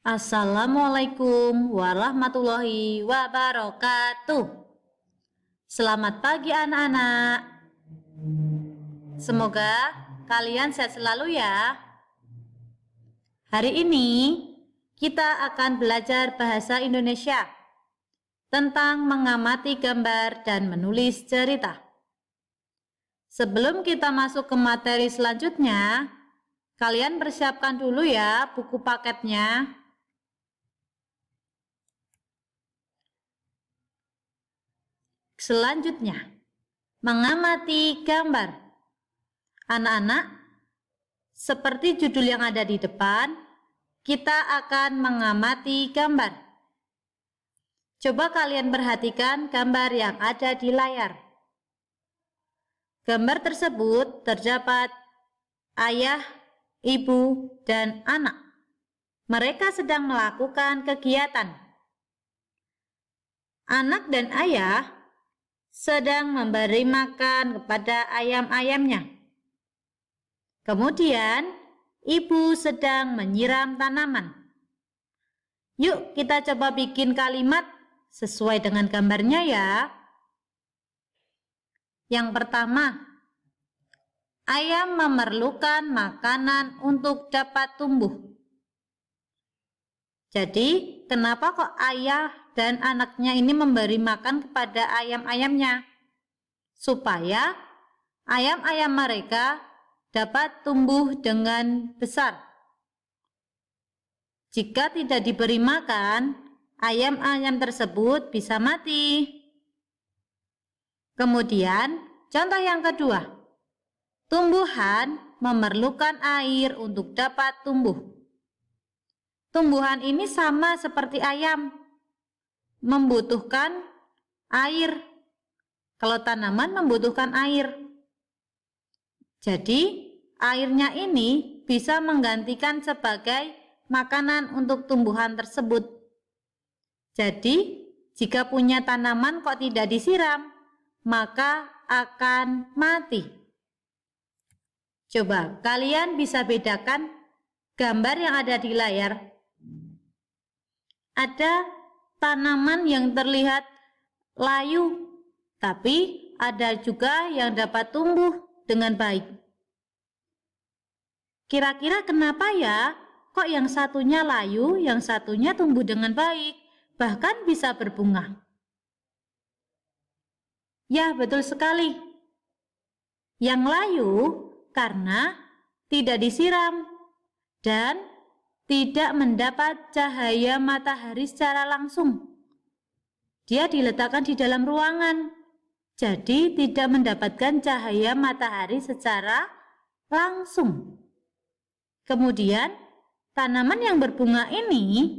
Assalamualaikum warahmatullahi wabarakatuh. Selamat pagi anak-anak. Semoga kalian sehat selalu ya. Hari ini kita akan belajar bahasa Indonesia tentang mengamati gambar dan menulis cerita. Sebelum kita masuk ke materi selanjutnya, kalian persiapkan dulu ya buku paketnya. Selanjutnya, mengamati gambar. Anak-anak, seperti judul yang ada di depan, kita akan mengamati gambar. Coba kalian perhatikan gambar yang ada di layar. Gambar tersebut terdapat ayah, ibu, dan anak. Mereka sedang melakukan kegiatan. Anak dan ayah sedang memberi makan kepada ayam-ayamnya. Kemudian, ibu sedang menyiram tanaman. Yuk kita coba bikin kalimat sesuai dengan gambarnya ya. Yang pertama, ayam memerlukan makanan untuk dapat tumbuh. Jadi, kenapa kok ayah dan anaknya ini memberi makan kepada ayam-ayamnya? Supaya ayam-ayam mereka dapat tumbuh dengan besar. Jika tidak diberi makan, ayam-ayam tersebut bisa mati. Kemudian, contoh yang kedua, tumbuhan memerlukan air untuk dapat tumbuh. Tumbuhan ini sama seperti ayam, membutuhkan air. Kalau tanaman membutuhkan air. Jadi, airnya ini bisa menggantikan sebagai makanan untuk tumbuhan tersebut. Jadi, jika punya tanaman kok tidak disiram, maka akan mati. Coba kalian bisa bedakan gambar yang ada di layar. Ada tanaman yang terlihat layu, tapi ada juga yang dapat tumbuh dengan baik. Kira-kira kenapa ya? Kok yang satunya layu, yang satunya tumbuh dengan baik, bahkan bisa berbunga? Ya, betul sekali. Yang layu karena tidak disiram dan tidak mendapat cahaya matahari secara langsung. Dia diletakkan di dalam ruangan, jadi tidak mendapatkan cahaya matahari secara langsung. Kemudian, tanaman yang berbunga ini,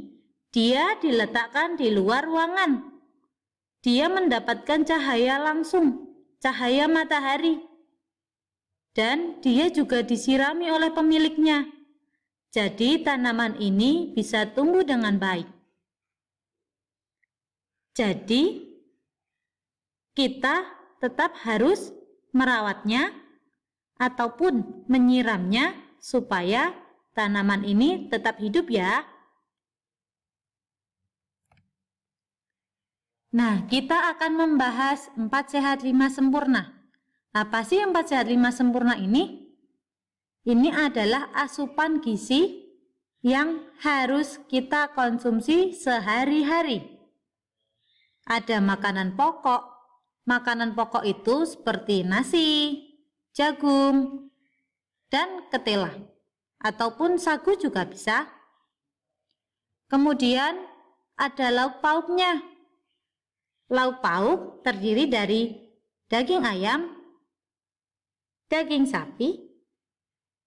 dia diletakkan di luar ruangan. Dia mendapatkan cahaya langsung, cahaya matahari. Dan dia juga disirami oleh pemiliknya. Jadi tanaman ini bisa tumbuh dengan baik. Jadi kita tetap harus merawatnya ataupun menyiramnya supaya tanaman ini tetap hidup ya. Nah, kita akan membahas 4 sehat 5 sempurna. Apa sih 4 sehat 5 sempurna ini? Ini adalah asupan gizi yang harus kita konsumsi sehari-hari. Ada makanan pokok. Makanan pokok itu seperti nasi, jagung, dan ketela. Ataupun sagu juga bisa. Kemudian ada lauk pauknya. Lauk pauk terdiri dari daging ayam, daging sapi,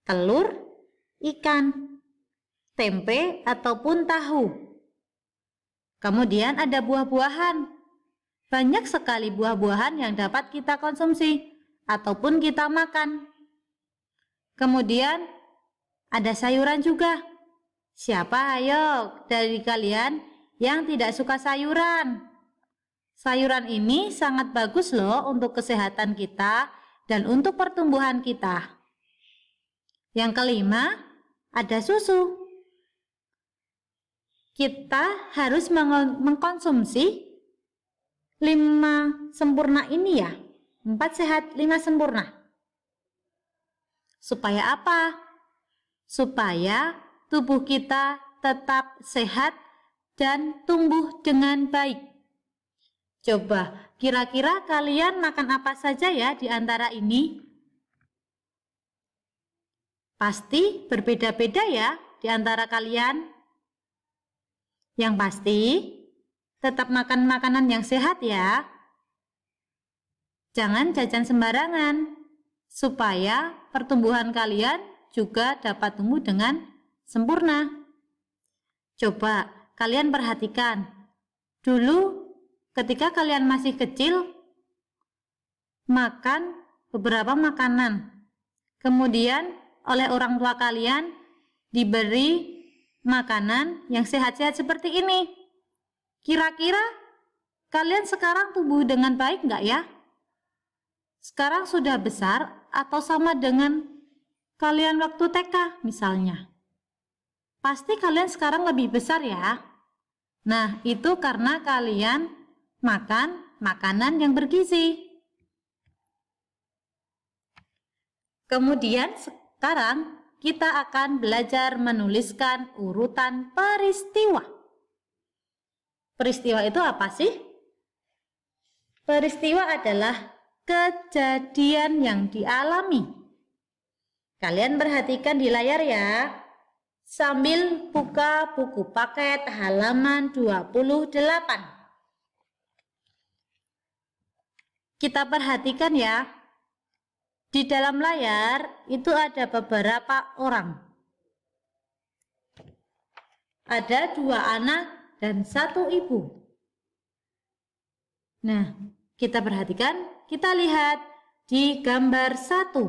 telur, ikan, tempe ataupun tahu. Kemudian ada buah-buahan. Banyak sekali buah-buahan yang dapat kita konsumsi ataupun kita makan. Kemudian ada sayuran juga. Siapa ayo dari kalian yang tidak suka sayuran? Sayuran ini sangat bagus loh untuk kesehatan kita dan untuk pertumbuhan kita. Yang kelima, ada susu. kita harus mengkonsumsi 5 sempurna ini ya. 4 sehat, 5 sempurna. Supaya apa? Supaya tubuh kita tetap sehat dan tumbuh dengan baik. Coba, kira-kira kalian makan apa saja ya di antara ini? Pasti berbeda-beda ya di antara kalian. Yang pasti, tetap makan makanan yang sehat ya. Jangan jajan sembarangan, supaya pertumbuhan kalian juga dapat tumbuh dengan sempurna. Coba kalian perhatikan, dulu ketika kalian masih kecil, makan beberapa makanan. Kemudian oleh orang tua kalian diberi makanan yang sehat-sehat seperti ini. Kira-kira kalian sekarang tumbuh dengan baik nggak ya? Sekarang sudah besar atau sama dengan kalian waktu TK misalnya? Pasti kalian sekarang lebih besar ya. Nah, itu karena kalian makan makanan yang bergizi. Kemudian sekarang kita akan belajar menuliskan urutan peristiwa. Peristiwa itu apa sih? Peristiwa adalah kejadian yang dialami. Kalian perhatikan di layar ya, sambil buka buku paket halaman 28. Kita perhatikan ya, di dalam layar itu ada beberapa orang. Ada 2 anak dan 1 ibu. Nah, kita perhatikan, kita lihat di gambar 1.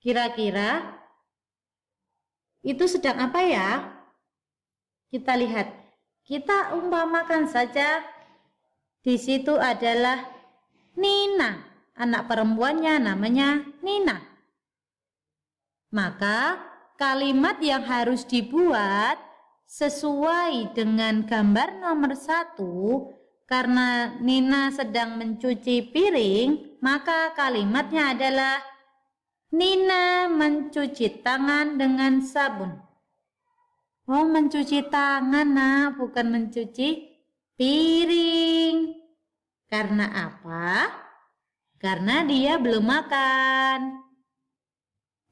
Kira-kira itu sedang apa ya? Kita lihat, kita umpamakan saja di situ adalah Nina. Anak perempuannya namanya Nina. Maka kalimat yang harus dibuat sesuai dengan gambar nomor 1, karena Nina sedang mencuci piring, maka kalimatnya adalah Nina mencuci tangan dengan sabun. Oh, mencuci tangan, nah, bukan mencuci piring. Karena apa? Karena dia belum makan.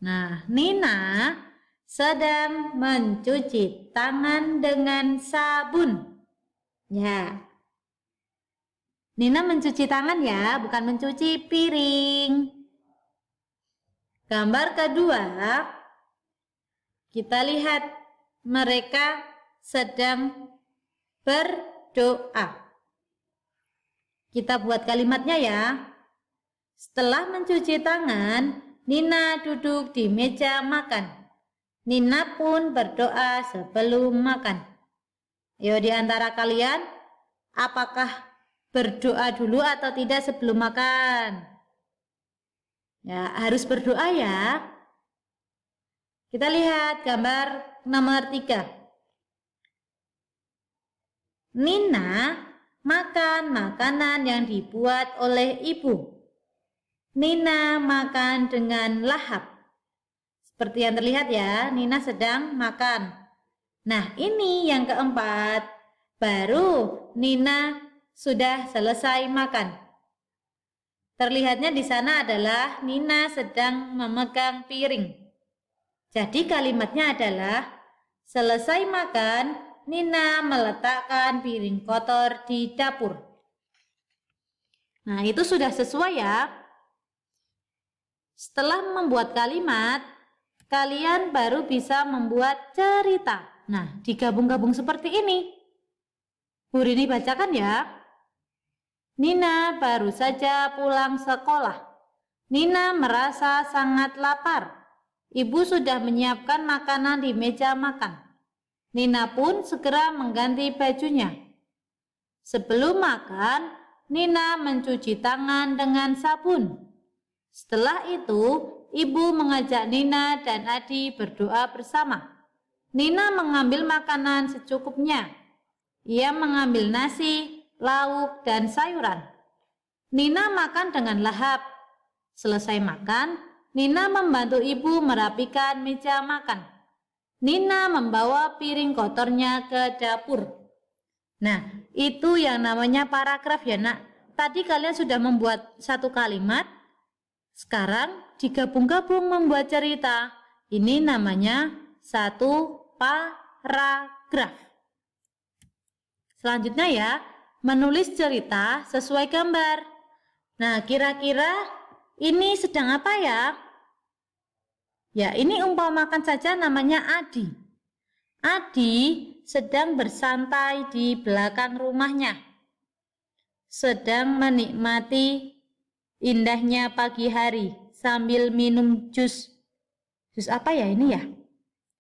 Nah, Nina sedang mencuci tangan dengan sabun. Ya. Nina mencuci tangan ya, bukan mencuci piring. Gambar kedua, kita lihat mereka sedang berdoa. Kita buat kalimatnya ya. Setelah mencuci tangan, Nina duduk di meja makan. Nina pun berdoa sebelum makan. Yo, di antara kalian, apakah berdoa dulu atau tidak sebelum makan? Ya, harus berdoa ya. Kita lihat gambar nomor 3. Nina makan makanan yang dibuat oleh ibu. Nina makan dengan lahap. Seperti yang terlihat ya, Nina sedang makan. Nah, ini yang keempat. Baru Nina sudah selesai makan. Terlihatnya di sana adalah Nina sedang memegang piring. Jadi kalimatnya adalah selesai makan, Nina meletakkan piring kotor di dapur. Nah, itu sudah sesuai ya. Setelah membuat kalimat, kalian baru bisa membuat cerita. Nah, digabung-gabung seperti ini. Bu Rini bacakan ya. Nina baru saja pulang sekolah. Nina merasa sangat lapar. Ibu sudah menyiapkan makanan di meja makan. Nina pun segera mengganti bajunya. Sebelum makan, Nina mencuci tangan dengan sabun. Setelah itu, ibu mengajak Nina dan Adi berdoa bersama. Nina mengambil makanan secukupnya. Ia mengambil nasi, lauk, dan sayuran. Nina makan dengan lahap. Selesai makan, Nina membantu ibu merapikan meja makan. Nina membawa piring kotornya ke dapur. Nah, itu yang namanya paragraf ya nak. Tadi kalian sudah membuat satu kalimat. Sekarang digabung-gabung membuat cerita. Ini namanya satu paragraf. Selanjutnya ya, menulis cerita sesuai gambar. Nah, kira-kira ini sedang apa ya? Ya, ini umpamakan saja namanya Adi. Adi sedang bersantai di belakang rumahnya. Sedang menikmati indahnya pagi hari sambil minum jus. Jus apa ya ini ya?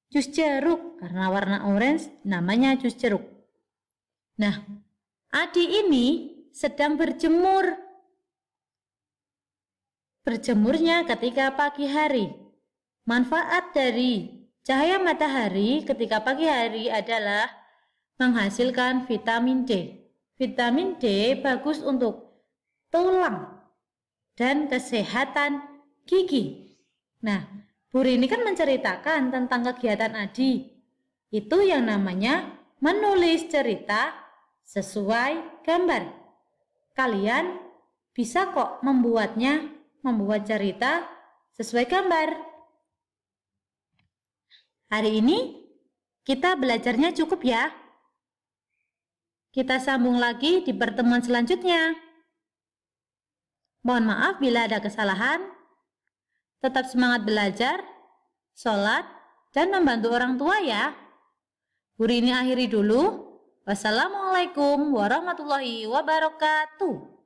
Jus jeruk, karena warna orange namanya jus jeruk. Nah, Adi ini sedang berjemur. Berjemurnya ketika pagi hari. Manfaat dari cahaya matahari ketika pagi hari adalah menghasilkan vitamin D. Vitamin D bagus untuk tulang dan kesehatan gigi. Nah, Bu Rini kan menceritakan tentang kegiatan Adi. Itu yang namanya menulis cerita sesuai gambar. Kalian bisa kok membuat cerita sesuai gambar. Hari ini kita belajarnya cukup ya. Kita sambung lagi di pertemuan selanjutnya. Mohon maaf bila ada kesalahan. Tetap semangat belajar, sholat, dan membantu orang tua ya. Bu Rini akhiri dulu. Wassalamualaikum warahmatullahi wabarakatuh.